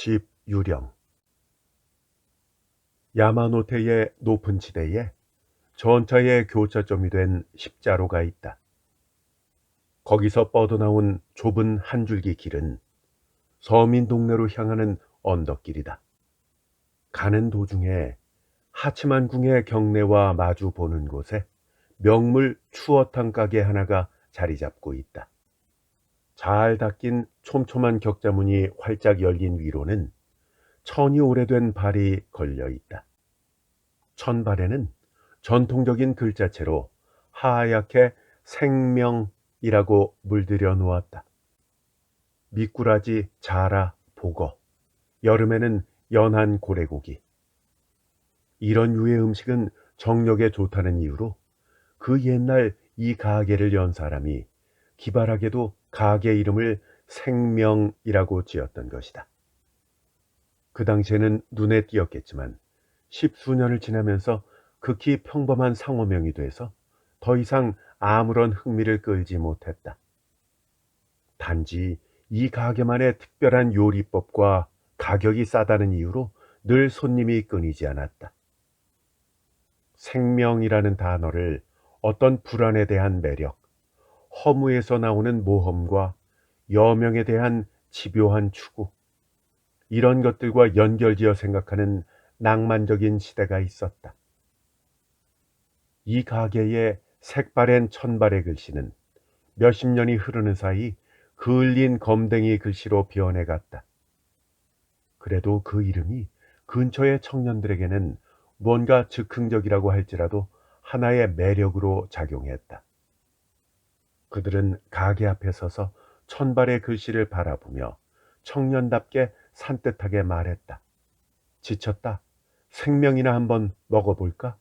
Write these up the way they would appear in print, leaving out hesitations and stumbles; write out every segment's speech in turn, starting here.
집 유령. 야마노테의 높은 지대에 전차의 교차점이 된 십자로가 있다. 거기서 뻗어나온 좁은 한 줄기 길은 서민 동네로 향하는 언덕길이다. 가는 도중에 하치만궁의 경내와 마주 보는 곳에 명물 추어탕 가게 하나가 자리 잡고 있다. 잘 닦인 촘촘한 격자문이 활짝 열린 위로는 천이 오래된 발이 걸려 있다. 천발에는 전통적인 글자체로 하얗게 생명이라고 물들여 놓았다. 미꾸라지, 자라, 보거, 여름에는 연한 고래고기. 이런 유의 음식은 정력에 좋다는 이유로 그 옛날 이 가게를 연 사람이 기발하게도 가게 이름을 생명이라고 지었던 것이다. 그 당시에는 눈에 띄었겠지만 십수년을 지나면서 극히 평범한 상호명이 돼서 더 이상 아무런 흥미를 끌지 못했다. 단지 이 가게만의 특별한 요리법과 가격이 싸다는 이유로 늘 손님이 끊이지 않았다. 생명이라는 단어를 어떤 불안에 대한 매력, 허무에서 나오는 모험과 여명에 대한 집요한 추구, 이런 것들과 연결지어 생각하는 낭만적인 시대가 있었다. 이 가게의 색바랜 천발의 글씨는 몇십 년이 흐르는 사이 그을린 검댕이 글씨로 변해갔다. 그래도 그 이름이 근처의 청년들에게는 뭔가 즉흥적이라고 할지라도 하나의 매력으로 작용했다. 그들은 가게 앞에 서서 천발의 글씨를 바라보며 청년답게 산뜻하게 말했다. 지쳤다. 생명이나 한번 먹어볼까?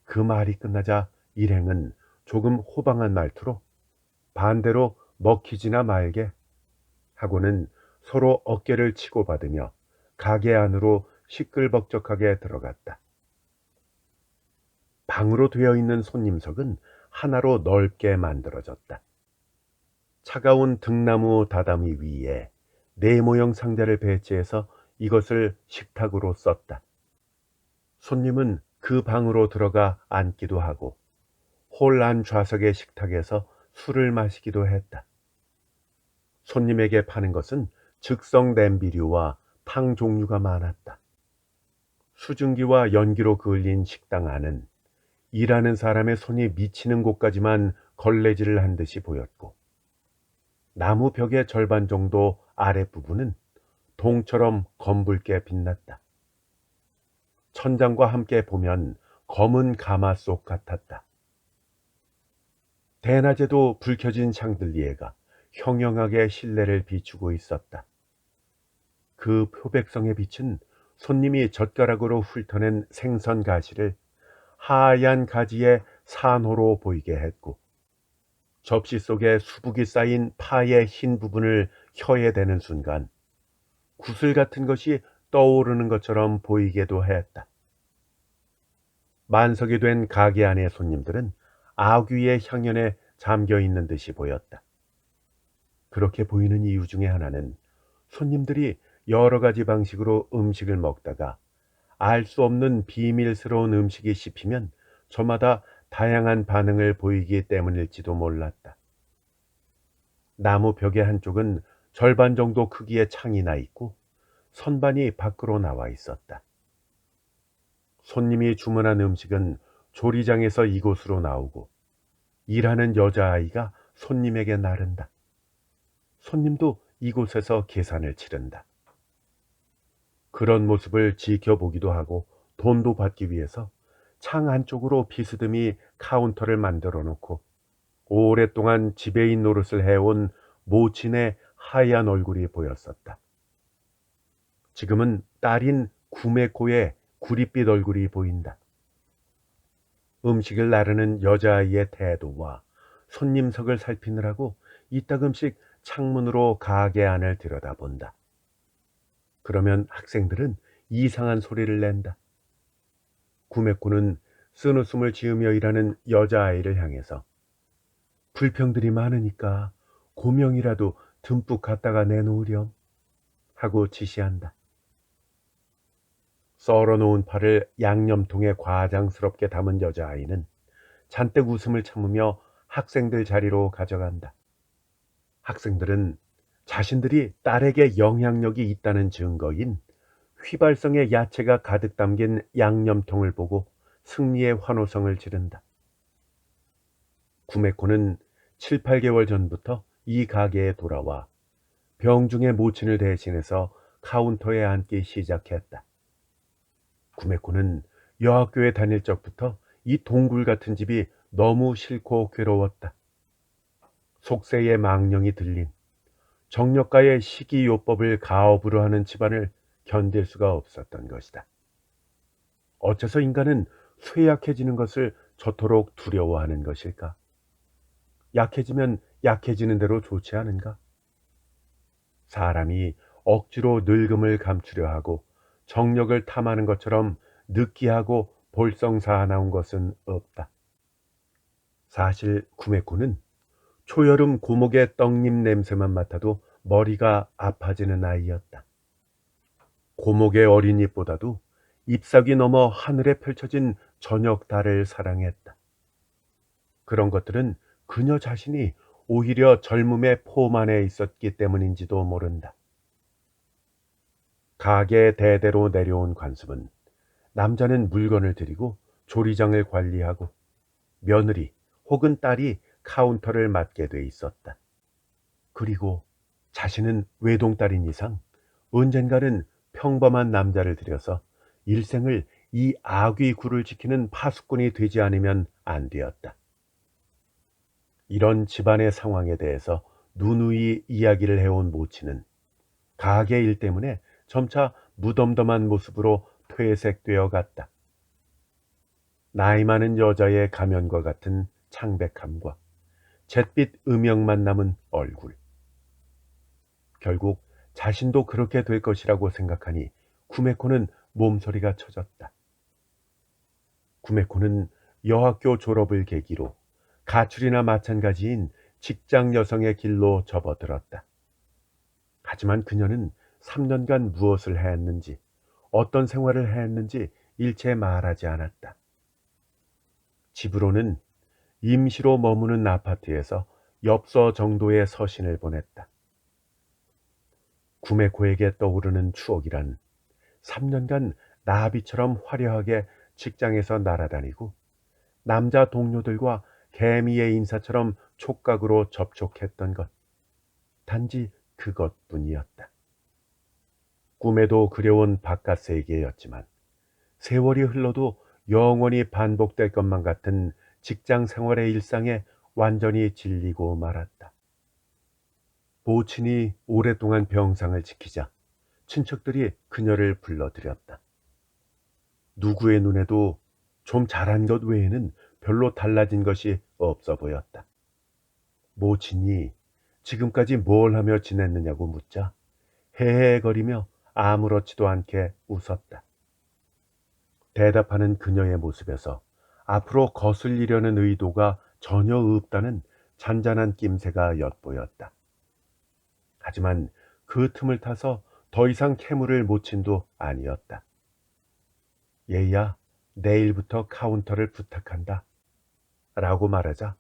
그 말이 끝나자 일행은 조금 호방한 말투로 반대로 먹히지나 말게 하고는 서로 어깨를 치고받으며 가게 안으로 시끌벅적하게 들어갔다. 방으로 되어 있는 손님석은 하나로 넓게 만들어졌다. 차가운 등나무 다다미 위에 네 모형 상자를 배치해서 이것을 식탁으로 썼다. 손님은 그 방으로 들어가 앉기도 하고 홀 안 좌석의 식탁에서 술을 마시기도 했다. 손님에게 파는 것은 즉석 냄비류와 탕 종류가 많았다. 수증기와 연기로 그을린 식당 안은 일하는 사람의 손이 미치는 곳까지만 걸레질을 한 듯이 보였고 나무 벽의 절반 정도 아랫부분은 동처럼 검붉게 빛났다. 천장과 함께 보면 검은 가마솥 같았다. 대낮에도 불 켜진 샹들리에가 형형하게 실내를 비추고 있었다. 그 표백성의 빛은 손님이 젓가락으로 훑어낸 생선 가시를 하얀 가지의 산호로 보이게 했고 접시 속에 수북이 쌓인 파의 흰 부분을 혀에 대는 순간 구슬 같은 것이 떠오르는 것처럼 보이기도 했다. 만석이 된 가게 안의 손님들은 아귀의 향연에 잠겨 있는 듯이 보였다. 그렇게 보이는 이유 중에 하나는 손님들이 여러 가지 방식으로 음식을 먹다가 알 수 없는 비밀스러운 음식이 씹히면 저마다 다양한 반응을 보이기 때문일지도 몰랐다. 나무 벽의 한쪽은 절반 정도 크기의 창이 나 있고 선반이 밖으로 나와 있었다. 손님이 주문한 음식은 조리장에서 이곳으로 나오고 일하는 여자아이가 손님에게 나른다. 손님도 이곳에서 계산을 치른다. 그런 모습을 지켜보기도 하고 돈도 받기 위해서 창 안쪽으로 비스듬히 카운터를 만들어 놓고 오랫동안 지배인 노릇을 해온 모친의 하얀 얼굴이 보였었다. 지금은 딸인 구메코의 구릿빛 얼굴이 보인다. 음식을 나르는 여자아이의 태도와 손님석을 살피느라고 이따금씩 창문으로 가게 안을 들여다본다. 그러면 학생들은 이상한 소리를 낸다. 구메코는 쓴웃음을 지으며 일하는 여자아이를 향해서 불평들이 많으니까 고명이라도 듬뿍 갖다가 내놓으렴 하고 지시한다. 썰어놓은 파를 양념통에 과장스럽게 담은 여자아이는 잔뜩 웃음을 참으며 학생들 자리로 가져간다. 학생들은 자신들이 딸에게 영향력이 있다는 증거인 휘발성의 야채가 가득 담긴 양념통을 보고 승리의 환호성을 지른다. 구메코는 7, 8개월 전부터 이 가게에 돌아와 병중의 모친을 대신해서 카운터에 앉기 시작했다. 구메코는 여학교에 다닐 적부터 이 동굴 같은 집이 너무 싫고 괴로웠다. 속세의 망령이 들린 정력가의 식이요법을 가업으로 하는 집안을 견딜 수가 없었던 것이다. 어째서 인간은 쇠약해지는 것을 저토록 두려워하는 것일까? 약해지면 약해지는 대로 좋지 않은가? 사람이 억지로 늙음을 감추려 하고 정력을 탐하는 것처럼 느끼하고 볼썽사나운 것은 없다. 사실 구메코는 초여름 고목의 떡잎 냄새만 맡아도 머리가 아파지는 아이였다. 고목의 어린 잎보다도 잎사귀 넘어 하늘에 펼쳐진 저녁 달을 사랑했다. 그런 것들은 그녀 자신이 오히려 젊음의 폼 안에 있었기 때문인지도 모른다. 가게 대대로 내려온 관습은 남자는 물건을 들이고 조리장을 관리하고 며느리 혹은 딸이 카운터를 맡게 돼 있었다. 그리고 자신은 외동딸인 이상 언젠가는 평범한 남자를 들여서 일생을 이 아귀 굴을 지키는 파수꾼이 되지 않으면 안 되었다. 이런 집안의 상황에 대해서 누누이 이야기를 해온 모친은 가게 일 때문에 점차 무덤덤한 모습으로 퇴색되어 갔다. 나이 많은 여자의 가면과 같은 창백함과 잿빛 음영만 남은 얼굴. 결국 자신도 그렇게 될 것이라고 생각하니 구메코는 몸서리가 쳐졌다. 구메코는 여학교 졸업을 계기로 가출이나 마찬가지인 직장 여성의 길로 접어들었다. 하지만 그녀는 3년간 무엇을 했는지, 어떤 생활을 했는지 일체 말하지 않았다. 집으로는 임시로 머무는 아파트에서 엽서 정도의 서신을 보냈다. 구메코에게 떠오르는 추억이란 3년간 나비처럼 화려하게 직장에서 날아다니고 남자 동료들과 개미의 인사처럼 촉각으로 접촉했던 것, 단지 그것뿐이었다. 꿈에도 그려온 바깥 세계였지만 세월이 흘러도 영원히 반복될 것만 같은 직장 생활의 일상에 완전히 질리고 말았다. 모친이 오랫동안 병상을 지키자 친척들이 그녀를 불러들였다. 누구의 눈에도 좀 잘한 것 외에는 별로 달라진 것이 없어 보였다. 모친이 지금까지 뭘 하며 지냈느냐고 묻자 헤헤거리며 아무렇지도 않게 웃었다. 대답하는 그녀의 모습에서 앞으로 거슬리려는 의도가 전혀 없다는 잔잔한 낌새가 엿보였다. 하지만 그 틈을 타서 더 이상 캐물을 모친도 아니었다. 얘야, 내일부터 카운터를 부탁한다. 라고 말하자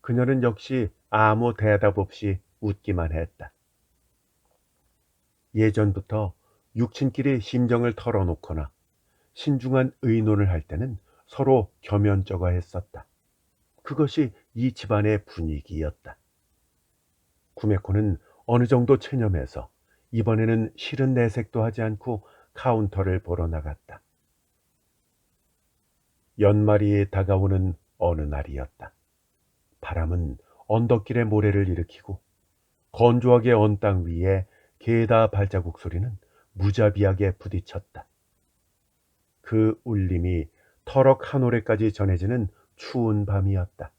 그녀는 역시 아무 대답 없이 웃기만 했다. 예전부터 육친끼리 심정을 털어놓거나 신중한 의논을 할 때는 서로 겸연쩍어 했었다. 그것이 이 집안의 분위기였다. 구메코는 어느 정도 체념해서 이번에는 싫은 내색도 하지 않고 카운터를 보러 나갔다. 연말이 다가오는 어느 날이었다. 바람은 언덕길에 모래를 일으키고 건조하게 언 땅 위에 게다 발자국 소리는 무자비하게 부딪혔다. 그 울림이 터럭 한 올에까지 전해지는 추운 밤이었다.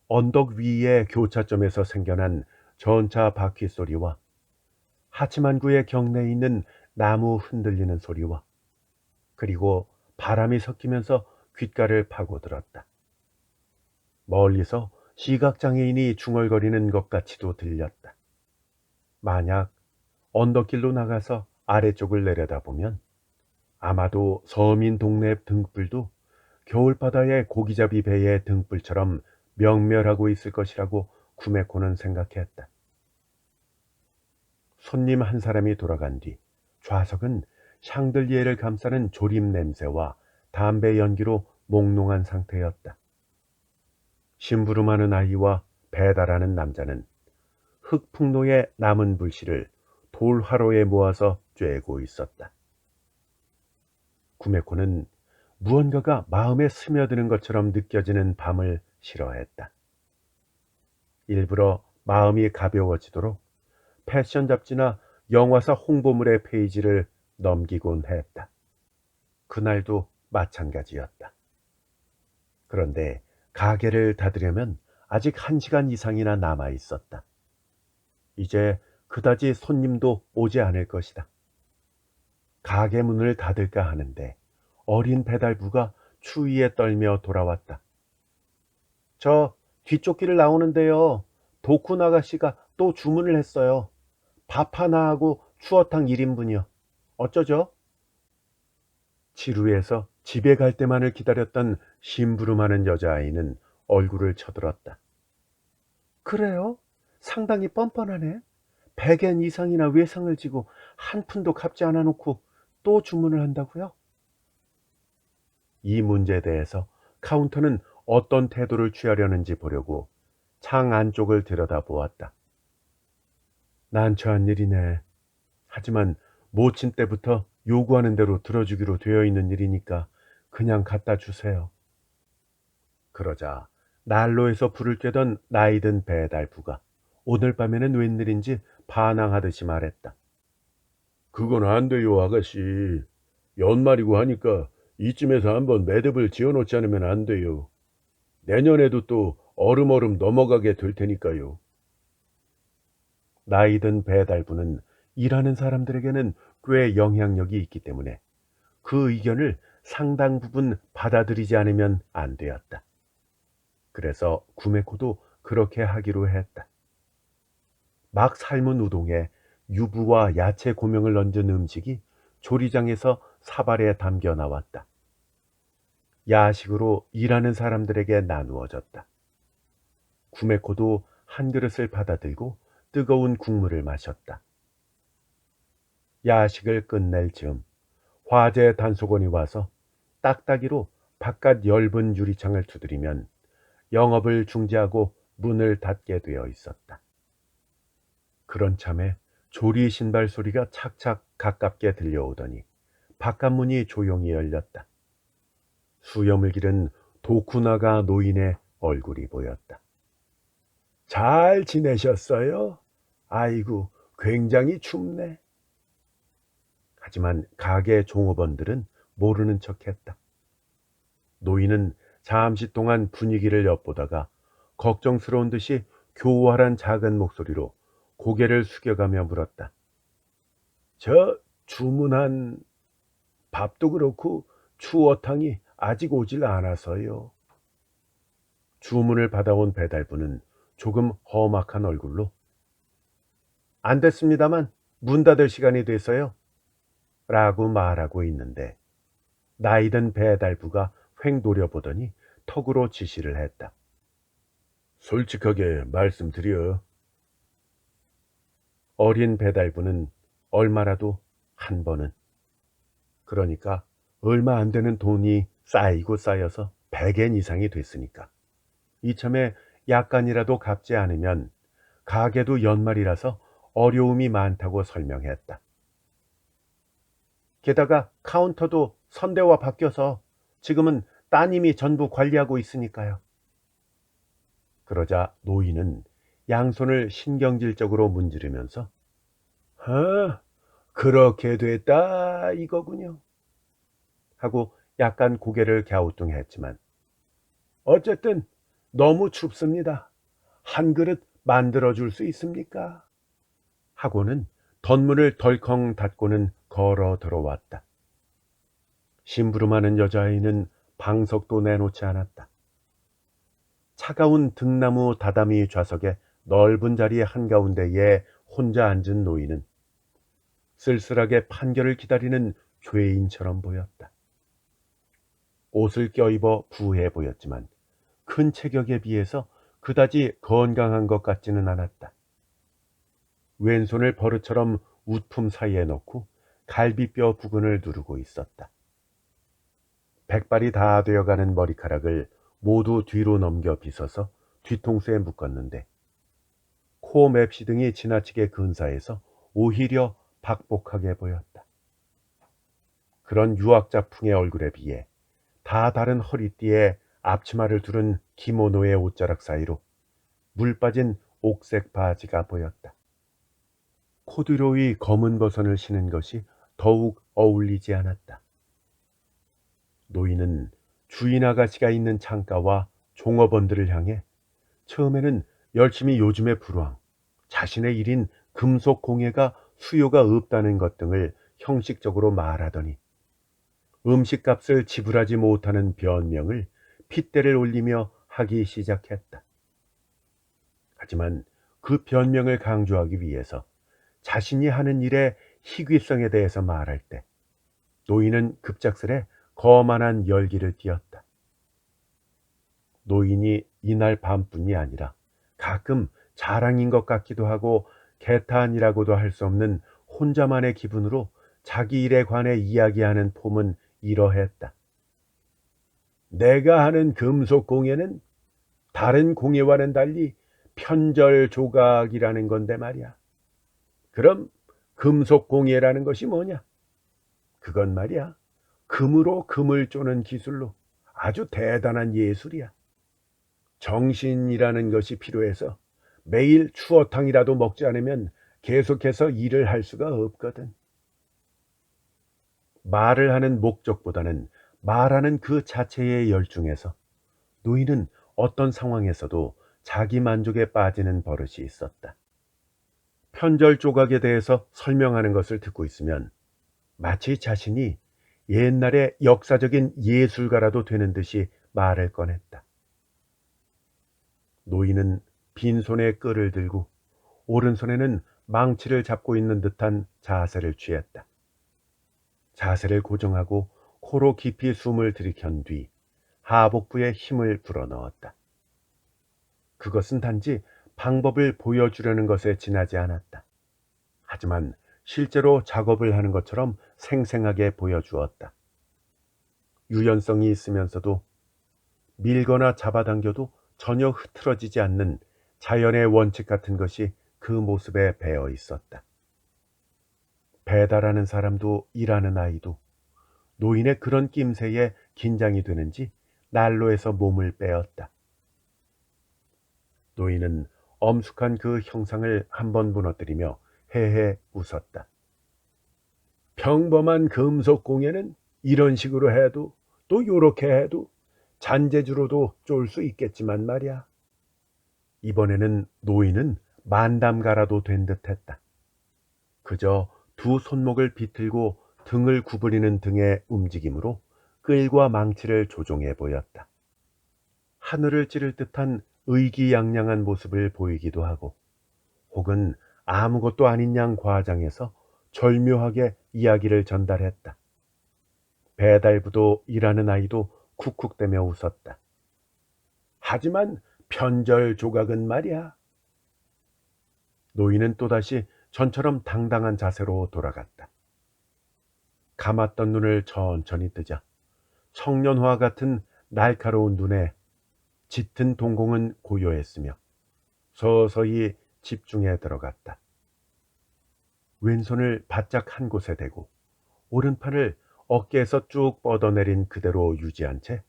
언덕 위의 교차점에서 생겨난 전차 바퀴 소리와 하치만구의 경내에 있는 나무 흔들리는 소리와 그리고 바람이 섞이면서 귓가를 파고들었다. 멀리서 시각장애인이 중얼거리는 것 같이도 들렸다. 만약 언덕길로 나가서 아래쪽을 내려다보면 아마도 서민 동네 등불도 겨울바다의 고기잡이 배의 등불처럼 명멸하고 있을 것이라고 구메코는 생각했다. 손님 한 사람이 돌아간 뒤 좌석은 샹들리에를 감싸는 조림 냄새와 담배 연기로 몽롱한 상태였다. 심부름하는 아이와 배달하는 남자는 흙풍로의 남은 불씨를 돌화로에 모아서 쬐고 있었다. 구메코는 무언가가 마음에 스며드는 것처럼 느껴지는 밤을 싫어했다. 일부러 마음이 가벼워지도록 패션 잡지나 영화사 홍보물의 페이지를 넘기곤 했다. 그날도 마찬가지였다. 그런데 가게를 닫으려면 아직 1시간 이상이나 남아 있었다. 이제 그다지 손님도 오지 않을 것이다. 가게 문을 닫을까 하는데 어린 배달부가 추위에 떨며 돌아왔다. 저 뒤쪽 길을 나오는데요. 도쿤 아가씨가 또 주문을 했어요. 밥 하나하고 추어탕 1인분이요. 어쩌죠? 지루해서 집에 갈 때만을 기다렸던 심부름하는 여자아이는 얼굴을 쳐들었다. 그래요? 상당히 뻔뻔하네. 100엔 이상이나 외상을 지고 한 푼도 갚지 않아 놓고 또 주문을 한다고요? 이 문제에 대해서 카운터는 어떤 태도를 취하려는지 보려고 창 안쪽을 들여다보았다. 난처한 일이네. 하지만 모친 때부터 요구하는 대로 들어주기로 되어 있는 일이니까 그냥 갖다 주세요. 그러자 난로에서 불을 쬐던 나이든 배달부가 오늘 밤에는 웬일인지 반항하듯이 말했다. 그건 안 돼요, 아가씨. 연말이고 하니까 이쯤에서 한번 매듭을 지어놓지 않으면 안 돼요. 내년에도 또 얼음얼음 넘어가게 될 테니까요. 나이든 배달부는 일하는 사람들에게는 꽤 영향력이 있기 때문에 그 의견을 상당 부분 받아들이지 않으면 안 되었다. 그래서 구메코도 그렇게 하기로 했다. 막 삶은 우동에 유부와 야채 고명을 얹은 음식이 조리장에서 사발에 담겨 나왔다. 야식으로 일하는 사람들에게 나누어졌다. 구메코도 한 그릇을 받아들고 뜨거운 국물을 마셨다. 야식을 끝낼 즈음 화재 단속원이 와서 딱따기로 바깥 엷은 유리창을 두드리면 영업을 중지하고 문을 닫게 되어 있었다. 그런 참에 조리 신발 소리가 착착 가깝게 들려오더니 바깥 문이 조용히 열렸다. 수염을 기른 도쿠나가 노인의 얼굴이 보였다. 잘 지내셨어요? 아이고, 굉장히 춥네. 하지만 가게 종업원들은 모르는 척했다. 노인은 잠시 동안 분위기를 엿보다가 걱정스러운 듯이 교활한 작은 목소리로 고개를 숙여가며 물었다. 저 주문한 밥도 그렇고 추어탕이 아직 오질 않아서요. 주문을 받아온 배달부는 조금 험악한 얼굴로 안 됐습니다만 문 닫을 시간이 돼서요. 라고 말하고 있는데 나이든 배달부가 횡 노려보더니 턱으로 지시를 했다. 솔직하게 말씀드려. 어린 배달부는 얼마라도 한 번은, 그러니까 얼마 안 되는 돈이 쌓이고 쌓여서 100엔 이상이 됐으니까 이참에 약간이라도 갚지 않으면 가게도 연말이라서 어려움이 많다고 설명했다. 게다가 카운터도 선대와 바뀌어서 지금은 따님이 전부 관리하고 있으니까요. 그러자 노인은 양손을 신경질적으로 문지르면서 그렇게 됐다 이거군요. 하고 약간 고개를 갸우뚱했지만 어쨌든 너무 춥습니다. 한 그릇 만들어줄 수 있습니까? 하고는 덧문을 덜컹 닫고는 걸어 들어왔다. 심부름하는 여자아이는 방석도 내놓지 않았다. 차가운 등나무 다다미 좌석에 넓은 자리 한가운데에 혼자 앉은 노인은 쓸쓸하게 판결을 기다리는 죄인처럼 보였다. 옷을 껴입어 부해 보였지만 큰 체격에 비해서 그다지 건강한 것 같지는 않았다. 왼손을 버릇처럼 웃품 사이에 넣고 갈비뼈 부근을 누르고 있었다. 백발이 다 되어가는 머리카락을 모두 뒤로 넘겨 빗어서 뒤통수에 묶었는데 코 맵시 등이 지나치게 근사해서 오히려 박복하게 보였다. 그런 유학자풍의 얼굴에 비해 다 다른 허리띠에 앞치마를 두른 기모노의 옷자락 사이로 물 빠진 옥색 바지가 보였다. 코듀로이 검은 버선을 신은 것이 더욱 어울리지 않았다. 노인은 주인 아가씨가 있는 창가와 종업원들을 향해 처음에는 열심히 요즘의 불황, 자신의 일인 금속 공예가 수요가 없다는 것 등을 형식적으로 말하더니 음식값을 지불하지 못하는 변명을 핏대를 올리며 하기 시작했다. 하지만 그 변명을 강조하기 위해서 자신이 하는 일의 희귀성에 대해서 말할 때 노인은 급작스레 거만한 열기를 띠었다. 노인이 이날 밤뿐이 아니라 가끔 자랑인 것 같기도 하고 개탄이라고도 할 수 없는 혼자만의 기분으로 자기 일에 관해 이야기하는 폼은 이러했다. 내가 하는 금속 공예는 다른 공예와는 달리 편절 조각이라는 건데 말이야. 그럼 금속 공예라는 것이 뭐냐? 그건 말이야. 금으로 금을 쪼는 기술로 아주 대단한 예술이야. 정신이라는 것이 필요해서 매일 추어탕이라도 먹지 않으면 계속해서 일을 할 수가 없거든. 말을 하는 목적보다는 말하는 그 자체에 열중해서 노인은 어떤 상황에서도 자기 만족에 빠지는 버릇이 있었다. 편절 조각에 대해서 설명하는 것을 듣고 있으면 마치 자신이 옛날의 역사적인 예술가라도 되는 듯이 말을 꺼냈다. 노인은 빈손에 끌을 들고 오른손에는 망치를 잡고 있는 듯한 자세를 취했다. 자세를 고정하고 코로 깊이 숨을 들이켠 뒤 하복부에 힘을 불어넣었다. 그것은 단지 방법을 보여주려는 것에 지나지 않았다. 하지만 실제로 작업을 하는 것처럼 생생하게 보여주었다. 유연성이 있으면서도 밀거나 잡아당겨도 전혀 흐트러지지 않는 자연의 원칙 같은 것이 그 모습에 배어 있었다. 배달하는 사람도 일하는 아이도 노인의 그런 낌새에 긴장이 되는지 난로에서 몸을 빼었다. 노인은 엄숙한 그 형상을 한번 무너뜨리며 헤헤 웃었다. 평범한 금속 공예는 이런 식으로 해도 또 요렇게 해도 잔재주로도 쫄 수 있겠지만 말이야. 이번에는 노인은 만담가라도 된 듯했다. 그저 두 손목을 비틀고 등을 구부리는 등의 움직임으로 끌과 망치를 조종해 보였다. 하늘을 찌를 듯한 의기양양한 모습을 보이기도 하고 혹은 아무것도 아닌 양 과장해서 절묘하게 이야기를 전달했다. 배달부도 일하는 아이도 쿡쿡대며 웃었다. 하지만 편절 조각은 말이야. 노인은 또다시 전처럼 당당한 자세로 돌아갔다. 감았던 눈을 천천히 뜨자 청년화 같은 날카로운 눈에 짙은 동공은 고요했으며 서서히 집중해 들어갔다. 왼손을 바짝 한 곳에 대고 오른팔을 어깨에서 쭉 뻗어내린 그대로 유지한 채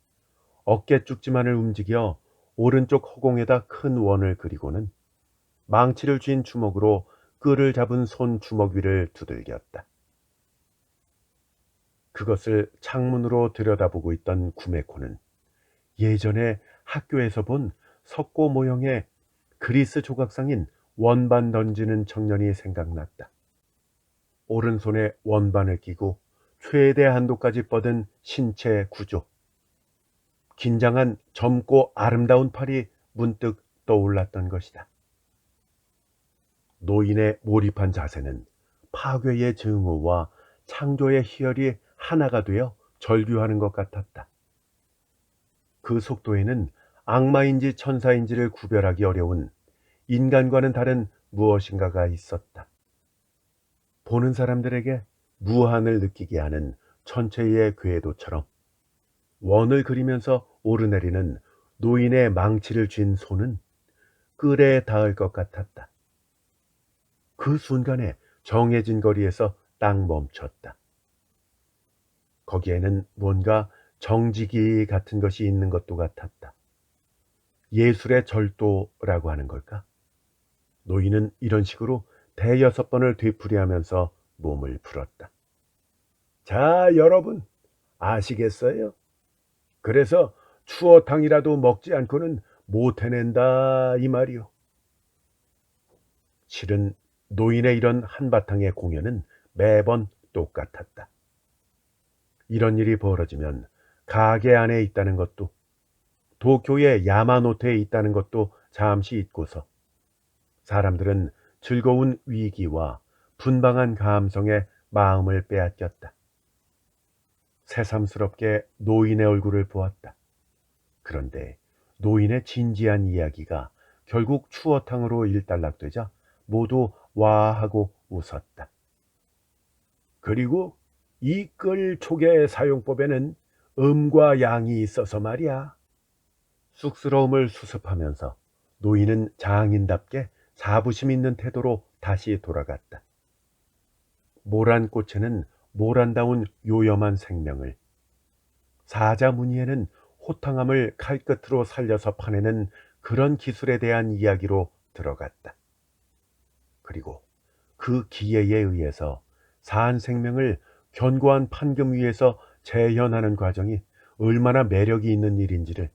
어깨 쭉지만을 움직여 오른쪽 허공에다 큰 원을 그리고는 망치를 쥔 주먹으로 끈을 잡은 손 주먹 위를 두들겼다. 그것을 창문으로 들여다보고 있던 구메코는 예전에 학교에서 본 석고 모형의 그리스 조각상인 원반 던지는 청년이 생각났다. 오른손에 원반을 끼고 최대 한도까지 뻗은 신체 구조. 긴장한 젊고 아름다운 팔이 문득 떠올랐던 것이다. 노인의 몰입한 자세는 파괴의 증오와 창조의 희열이 하나가 되어 절규하는 것 같았다. 그 속도에는 악마인지 천사인지를 구별하기 어려운 인간과는 다른 무엇인가가 있었다. 보는 사람들에게 무한을 느끼게 하는 천체의 궤도처럼 원을 그리면서 오르내리는 노인의 망치를 쥔 손은 끌에 닿을 것 같았다. 그 순간에 정해진 거리에서 딱 멈췄다. 거기에는 뭔가 정직이 같은 것이 있는 것도 같았다. 예술의 절도라고 하는 걸까? 노인은 이런 식으로 대여섯 번을 되풀이하면서 몸을 풀었다. 자, 여러분, 아시겠어요? 그래서 추어탕이라도 먹지 않고는 못 해낸다 이 말이요. 실은 노인의 이런 한바탕의 공연은 매번 똑같았다. 이런 일이 벌어지면 가게 안에 있다는 것도, 도쿄의 야마노테에 있다는 것도 잠시 잊고서 사람들은 즐거운 위기와 분방한 감성에 마음을 빼앗겼다. 새삼스럽게 노인의 얼굴을 보았다. 그런데 노인의 진지한 이야기가 결국 추어탕으로 일단락되자 모두 와하고 웃었다. 그리고 이 끌 촉의 사용법에는 음과 양이 있어서 말이야. 쑥스러움을 수습하면서 노인은 장인답게 자부심 있는 태도로 다시 돌아갔다. 모란 꽃에는 모란다운 요염한 생명을, 사자무늬에는 호탕함을 칼끝으로 살려서 파내는 그런 기술에 대한 이야기로 들어갔다. 그리고 그 기회에 의해서 산 생명을 견고한 판금 위에서 재현하는 과정이 얼마나 매력이 있는 일인지를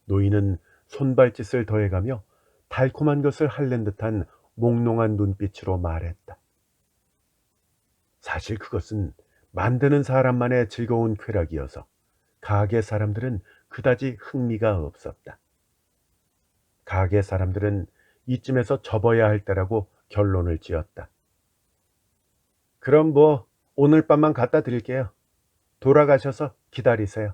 노인은 손발짓을 더해가며 달콤한 것을 할랜 듯한 몽롱한 눈빛으로 말했다. 사실 그것은 만드는 사람만의 즐거운 쾌락이어서 가게 사람들은 그다지 흥미가 없었다. 가게 사람들은 이쯤에서 접어야 할 때라고 결론을 지었다. 그럼 뭐 오늘 밤만 갖다 드릴게요. 돌아가셔서 기다리세요.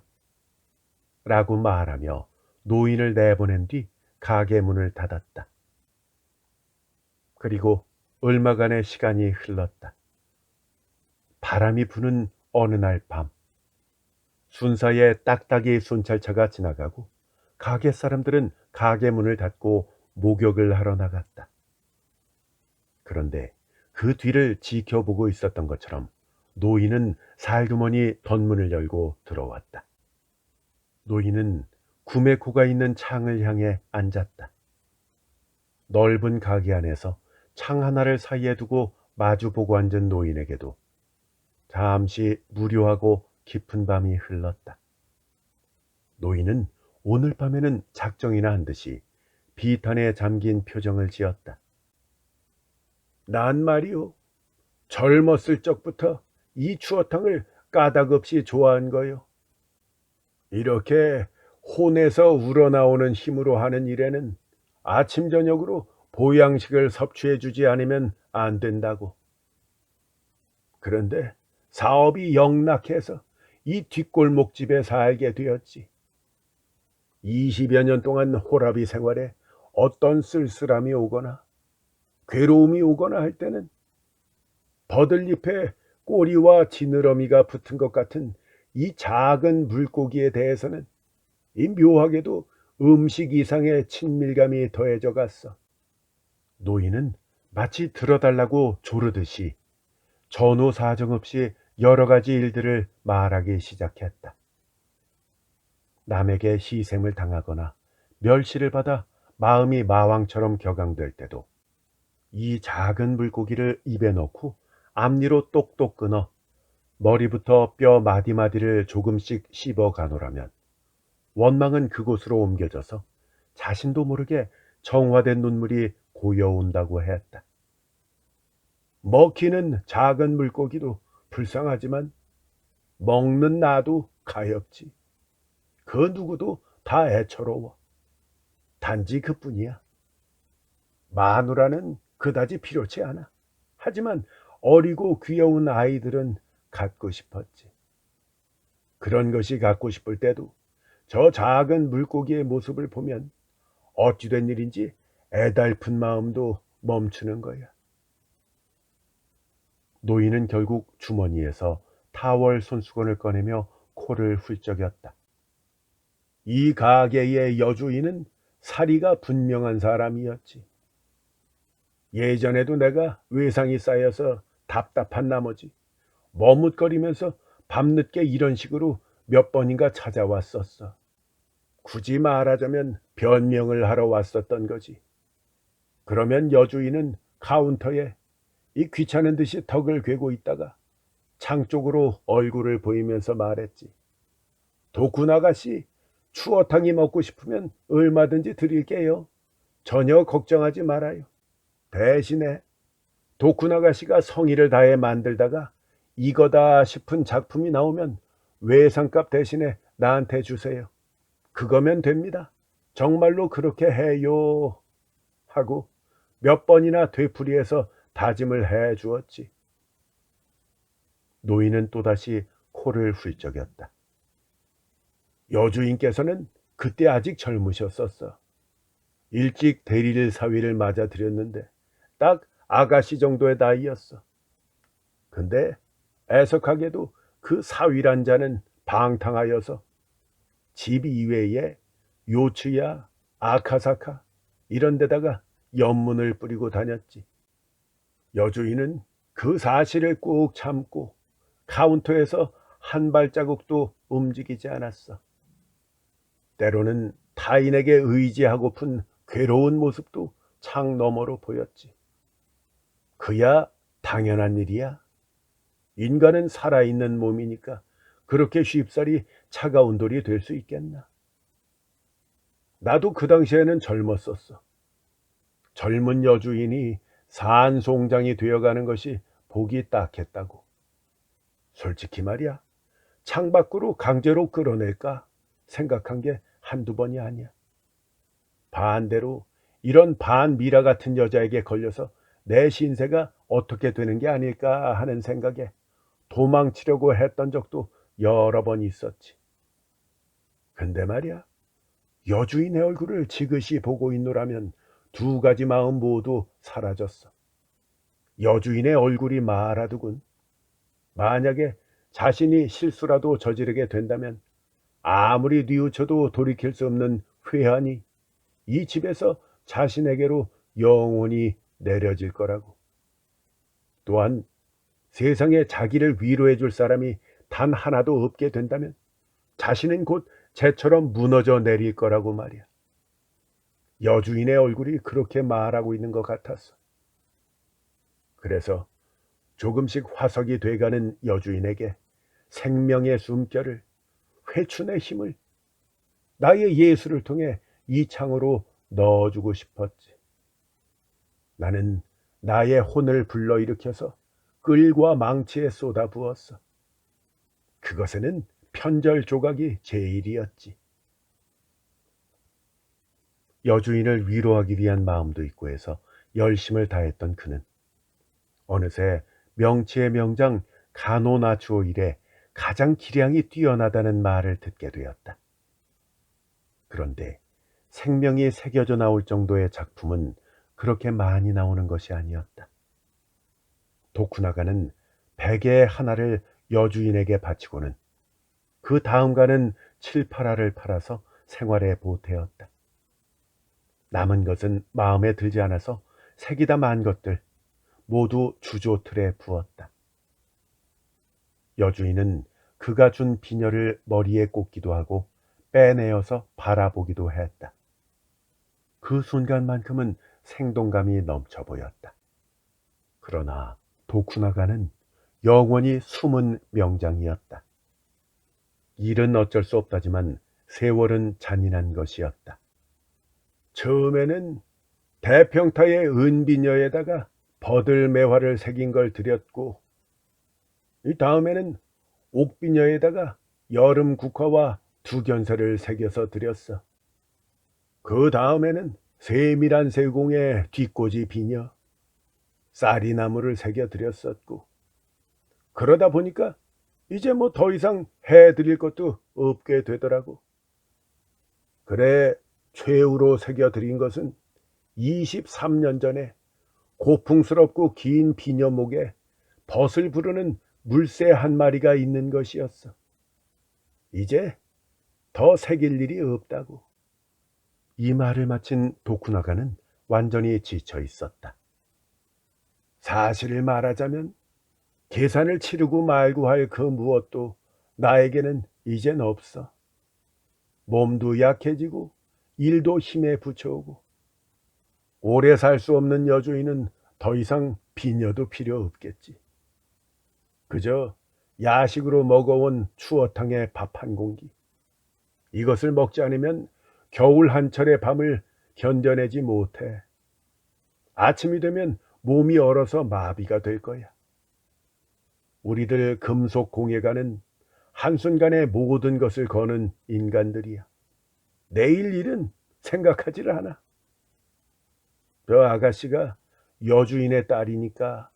라고 말하며 노인을 내보낸 뒤 가게 문을 닫았다. 그리고 얼마간의 시간이 흘렀다. 바람이 부는 어느 날 밤, 순사에 딱딱이 순찰차가 지나가고 가게 사람들은 가게 문을 닫고 목욕을 하러 나갔다. 그런데 그 뒤를 지켜보고 있었던 것처럼 노인은 살그머니 덧문을 열고 들어왔다. 노인은 구메코가 있는 창을 향해 앉았다. 넓은 가게 안에서 창 하나를 사이에 두고 마주보고 앉은 노인에게도 잠시 무료하고 깊은 밤이 흘렀다. 노인은 오늘 밤에는 작정이나 한 듯이 비탄에 잠긴 표정을 지었다. 난 말이오, 젊었을 적부터 이 추어탕을 까닭없이 좋아한 거요. 이렇게 혼에서 우러나오는 힘으로 하는 일에는 아침 저녁으로 보양식을 섭취해 주지 않으면 안 된다고. 그런데 사업이 영락해서 이 뒷골목집에 살게 되었지. 20여 년 동안 호라비 생활에 어떤 쓸쓸함이 오거나 괴로움이 오거나 할 때는 버들잎에 꼬리와 지느러미가 붙은 것 같은 이 작은 물고기에 대해서는 이 묘하게도 음식 이상의 친밀감이 더해져 갔어. 노인은 마치 들어달라고 조르듯이 전후 사정 없이 여러 가지 일들을 말하기 시작했다. 남에게 희생을 당하거나 멸시를 받아 마음이 마왕처럼 격앙될 때도 이 작은 물고기를 입에 넣고 앞니로 똑똑 끊어 머리부터 뼈 마디마디를 조금씩 씹어 가노라면 원망은 그곳으로 옮겨져서 자신도 모르게 정화된 눈물이 고여온다고 했다. 먹히는 작은 물고기도 불쌍하지만 먹는 나도 가엾지. 그 누구도 다 애처로워. 단지 그뿐이야. 마누라는 그다지 필요치 않아. 하지만 어리고 귀여운 아이들은 갖고 싶었지. 그런 것이 갖고 싶을 때도 저 작은 물고기의 모습을 보면 어찌된 일인지 애달픈 마음도 멈추는 거야. 노인은 결국 주머니에서 타월 손수건을 꺼내며 코를 훌쩍였다. 이 가게의 여주인은 사리가 분명한 사람이었지. 예전에도 내가 외상이 쌓여서 답답한 나머지 머뭇거리면서 밤늦게 이런 식으로 몇 번인가 찾아왔었어. 굳이 말하자면 변명을 하러 왔었던 거지. 그러면 여주인은 카운터에 이 귀찮은 듯이 덕을 괴고 있다가 창 쪽으로 얼굴을 보이면서 말했지. 도군 아가씨, 추어탕이 먹고 싶으면 얼마든지 드릴게요. 전혀 걱정하지 말아요. 대신에 도군 아가씨가 성의를 다해 만들다가 이거다 싶은 작품이 나오면 외상값 대신에 나한테 주세요. 그거면 됩니다. 정말로 그렇게 해요. 하고 몇 번이나 되풀이해서 다짐을 해 주었지. 노인은 또다시 코를 훌쩍였다. 여주인께서는 그때 아직 젊으셨었어. 일찍 대릴 사위를 맞아들였는데 딱 아가씨 정도의 나이였어. 근데 애석하게도 그 사위란 자는 방탕하여서 집 이외에 요츠야 아카사카 이런 데다가 연문을 뿌리고 다녔지. 여주인은 그 사실을 꾹 참고 카운터에서 한 발자국도 움직이지 않았어. 때로는 타인에게 의지하고픈 괴로운 모습도 창 너머로 보였지. 그야 당연한 일이야. 인간은 살아있는 몸이니까 그렇게 쉽사리 차가운 돌이 될 수 있겠나. 나도 그 당시에는 젊었었어. 젊은 여주인이 산송장이 되어가는 것이 보기 딱했다고. 솔직히 말이야, 창밖으로 강제로 끌어낼까 생각한 게 한두 번이 아니야. 반대로 이런 반미라 같은 여자에게 걸려서 내 신세가 어떻게 되는 게 아닐까 하는 생각에 도망치려고 했던 적도 여러 번 있었지. 근데 말이야, 여주인의 얼굴을 지그시 보고 있노라면 두 가지 마음 모두 사라졌어. 여주인의 얼굴이 말하더군. 만약에 자신이 실수라도 저지르게 된다면 아무리 뉘우쳐도 돌이킬 수 없는 회한이 이 집에서 자신에게로 영원히 내려질 거라고. 또한 세상에 자기를 위로해 줄 사람이 단 하나도 없게 된다면 자신은 곧 재처럼 무너져 내릴 거라고 말이야. 여주인의 얼굴이 그렇게 말하고 있는 것 같았어. 그래서 조금씩 화석이 돼가는 여주인에게 생명의 숨결을, 회춘의 힘을, 나의 예술을 통해 이 창으로 넣어주고 싶었지. 나는 나의 혼을 불러일으켜서 끌과 망치에 쏟아부었어. 그것에는 편절 조각이 제일이었지. 여주인을 위로하기 위한 마음도 있고 해서 열심을 다했던 그는 어느새 명치의 명장 가노나추오 일에 가장 기량이 뛰어나다는 말을 듣게 되었다. 그런데 생명이 새겨져 나올 정도의 작품은 그렇게 많이 나오는 것이 아니었다. 도쿠나가는 베개 하나를 여주인에게 바치고는 그 다음가는 7, 8알을 팔아서 생활에 보태었다. 남은 것은 마음에 들지 않아서 색이 다 만 것들 모두 주조틀에 부었다. 여주인은 그가 준 비녀를 머리에 꽂기도 하고 빼내어서 바라보기도 했다. 그 순간만큼은 생동감이 넘쳐 보였다. 그러나 도쿠나가는 영원히 숨은 명장이었다. 일은 어쩔 수 없다지만 세월은 잔인한 것이었다. 처음에는 대평타의 은비녀에다가 버들매화를 새긴 걸 드렸고, 이 다음에는 옥비녀에다가 여름 국화와 두견서를 새겨서 드렸어. 그 다음에는 세밀한 세공의 뒷꽂이 비녀, 쌀이나무를 새겨드렸었고, 그러다 보니까 이제 뭐 더 이상 해드릴 것도 없게 되더라고. 그래, 최후로 새겨드린 것은 23년 전에 고풍스럽고 긴 비녀목에 벗을 부르는 물새 한 마리가 있는 것이었어. 이제 더 새길 일이 없다고. 이 말을 마친 도쿠나가는 완전히 지쳐 있었다. 사실을 말하자면 계산을 치르고 말고 할 그 무엇도 나에게는 이젠 없어. 몸도 약해지고 일도 힘에 부쳐오고 오래 살 수 없는 여주인은 더 이상 비녀도 필요 없겠지. 그저 야식으로 먹어온 추어탕에 밥 한 공기. 이것을 먹지 않으면 겨울 한철의 밤을 견뎌내지 못해. 아침이 되면 몸이 얼어서 마비가 될 거야. 우리들 금속 공예가는 한순간에 모든 것을 거는 인간들이야. 내일 일은 생각하지를 않아. 저 아가씨가 여주인의 딸이니까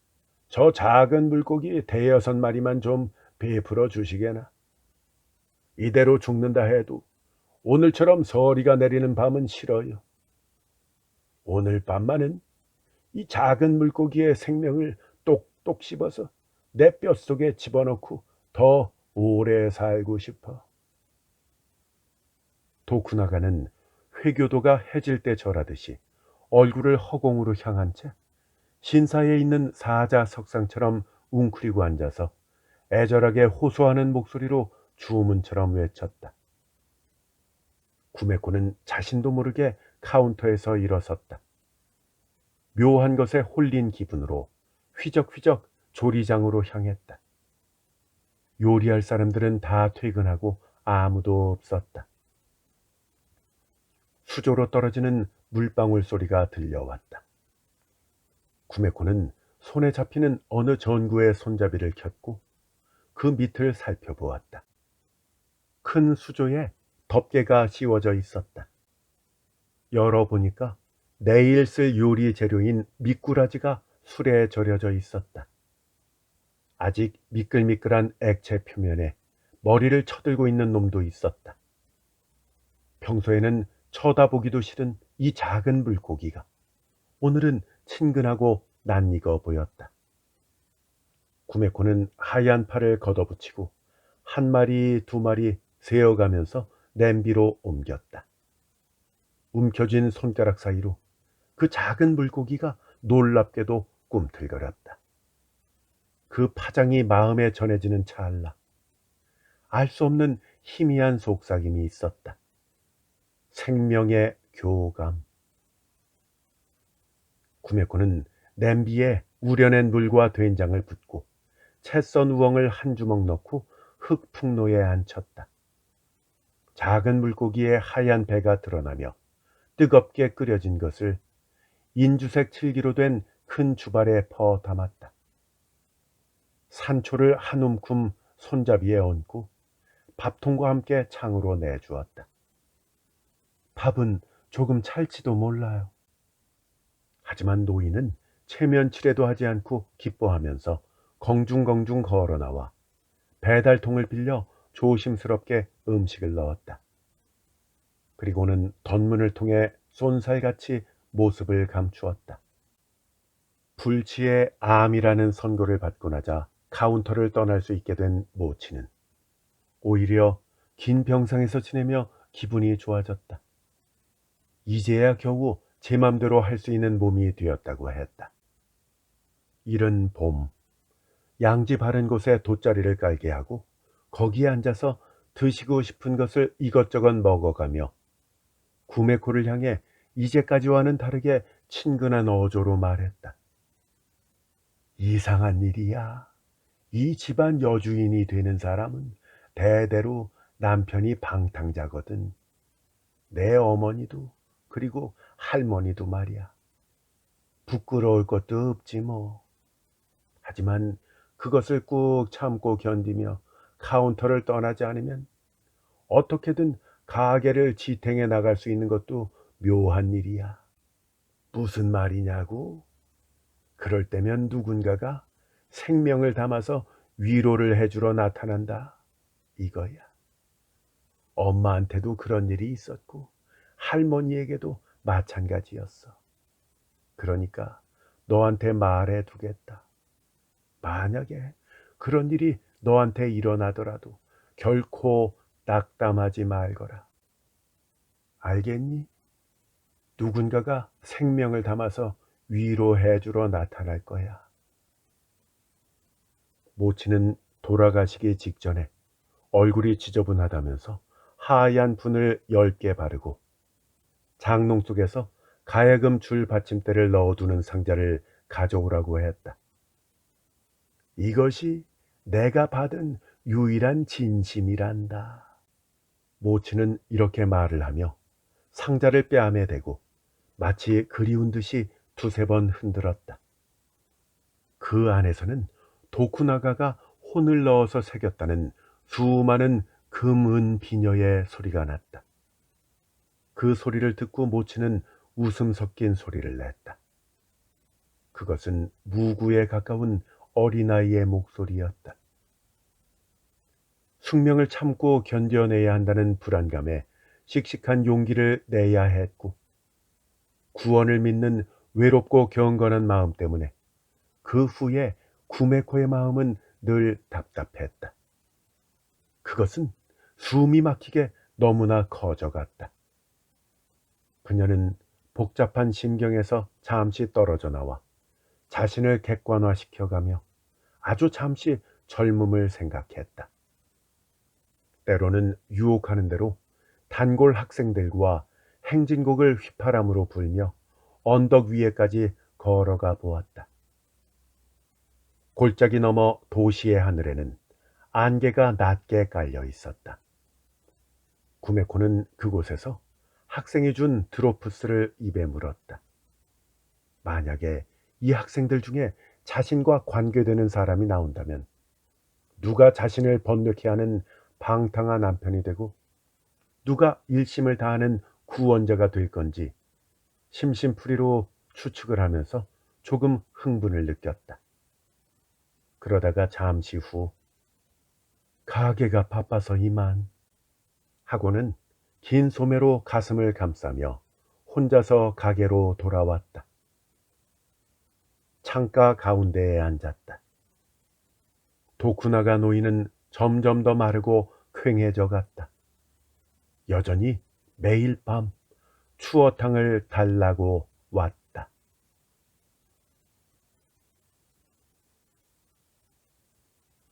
저 작은 물고기 대여섯 마리만 좀 베풀어 주시게나. 이대로 죽는다 해도 오늘처럼 서리가 내리는 밤은 싫어요. 오늘 밤만은 이 작은 물고기의 생명을 똑똑 씹어서 내 뼛속에 집어넣고 더 오래 살고 싶어. 도쿠나가는 회교도가 해질 때 절하듯이 얼굴을 허공으로 향한 채 신사에 있는 사자 석상처럼 웅크리고 앉아서 애절하게 호소하는 목소리로 주문처럼 외쳤다. 구메코는 자신도 모르게 카운터에서 일어섰다. 묘한 것에 홀린 기분으로 휘적휘적 조리장으로 향했다. 요리할 사람들은 다 퇴근하고 아무도 없었다. 수조로 떨어지는 물방울 소리가 들려왔다. 구메코는 손에 잡히는 어느 전구의 손잡이를 켰고 그 밑을 살펴보았다. 큰 수조에 덮개가 씌워져 있었다. 열어보니까 내일 쓸 요리 재료인 미꾸라지가 술에 절여져 있었다. 아직 미끌미끌한 액체 표면에 머리를 쳐들고 있는 놈도 있었다. 평소에는 쳐다보기도 싫은 이 작은 물고기가 오늘은 친근하고 낯익어 보였다. 구메코는 하얀 팔을 걷어붙이고 한 마리 두 마리 세어가면서 냄비로 옮겼다. 움켜쥔 손가락 사이로 그 작은 물고기가 놀랍게도 꿈틀거렸다. 그 파장이 마음에 전해지는 찰나 알 수 없는 희미한 속삭임이 있었다. 생명의 교감. 구메코는 냄비에 우려낸 물과 된장을 붓고 채썬 우엉을 한 주먹 넣고 흙 풍로에 앉혔다. 작은 물고기의 하얀 배가 드러나며 뜨겁게 끓여진 것을 인주색 칠기로 된 큰 주발에 퍼 담았다. 산초를 한 움큼 손잡이에 얹고 밥통과 함께 창으로 내주었다. 밥은 조금 찰지도 몰라요. 하지만 노인은 체면치레도 하지 않고 기뻐하면서 공중공중 걸어 나와 배달통을 빌려 조심스럽게 음식을 넣었다. 그리고는 덧문을 통해 쏜살같이 모습을 감추었다. 불치의 암이라는 선고를 받고 나자 카운터를 떠날 수 있게 된 모치는 오히려 긴 병상에서 지내며 기분이 좋아졌다. 이제야 겨우 제 맘대로 할 수 있는 몸이 되었다고 했다. 이른 봄, 양지 바른 곳에 돗자리를 깔게 하고 거기에 앉아서 드시고 싶은 것을 이것저것 먹어가며 구메코를 향해 이제까지와는 다르게 친근한 어조로 말했다. 이상한 일이야. 이 집안 여주인이 되는 사람은 대대로 남편이 방탕자거든. 내 어머니도 그리고 할머니도 말이야. 부끄러울 것도 없지 뭐. 하지만 그것을 꾹 참고 견디며 카운터를 떠나지 않으면 어떻게든 가게를 지탱해 나갈 수 있는 것도 묘한 일이야. 무슨 말이냐고? 그럴 때면 누군가가 생명을 담아서 위로를 해주러 나타난다. 이거야. 엄마한테도 그런 일이 있었고 할머니에게도 마찬가지였어. 그러니까 너한테 말해 두겠다. 만약에 그런 일이 너한테 일어나더라도 결코 낙담하지 말거라. 알겠니? 누군가가 생명을 담아서 위로해 주러 나타날 거야. 모치는 돌아가시기 직전에 얼굴이 지저분하다면서 하얀 분을 10개 바르고 장롱 속에서 가야금 줄 받침대를 넣어두는 상자를 가져오라고 했다. 이것이 내가 받은 유일한 진심이란다. 모치는 이렇게 말을 하며 상자를 뺨에 대고 마치 그리운 듯이 두세 번 흔들었다. 그 안에서는 도쿠나가가 혼을 넣어서 새겼다는 수많은 금은 비녀의 소리가 났다. 그 소리를 듣고 모치는 웃음 섞인 소리를 냈다. 그것은 무구에 가까운 어린아이의 목소리였다. 숙명을 참고 견뎌내야 한다는 불안감에 씩씩한 용기를 내야 했고, 구원을 믿는 외롭고 경건한 마음 때문에 그 후에 구메코의 마음은 늘 답답했다. 그것은 숨이 막히게 너무나 커져갔다. 그녀는 복잡한 심경에서 잠시 떨어져 나와 자신을 객관화시켜가며 아주 잠시 젊음을 생각했다. 때로는 유혹하는 대로 단골 학생들과 행진곡을 휘파람으로 불며 언덕 위에까지 걸어가 보았다. 골짜기 너머 도시의 하늘에는 안개가 낮게 깔려 있었다. 구메코는 그곳에서 학생이 준 드로프스를 입에 물었다. 만약에 이 학생들 중에 자신과 관계되는 사람이 나온다면 누가 자신을 번뇌케 하는 방탕한 남편이 되고 누가 일심을 다하는 구원자가 될 건지 심심풀이로 추측을 하면서 조금 흥분을 느꼈다. 그러다가 잠시 후 가게가 바빠서 이만 하고는 긴 소매로 가슴을 감싸며 혼자서 가게로 돌아왔다. 창가 가운데에 앉았다. 도쿠나가 노이는 점점 더 마르고 퀭해져 갔다. 여전히 매일 밤 추어탕을 달라고 왔다.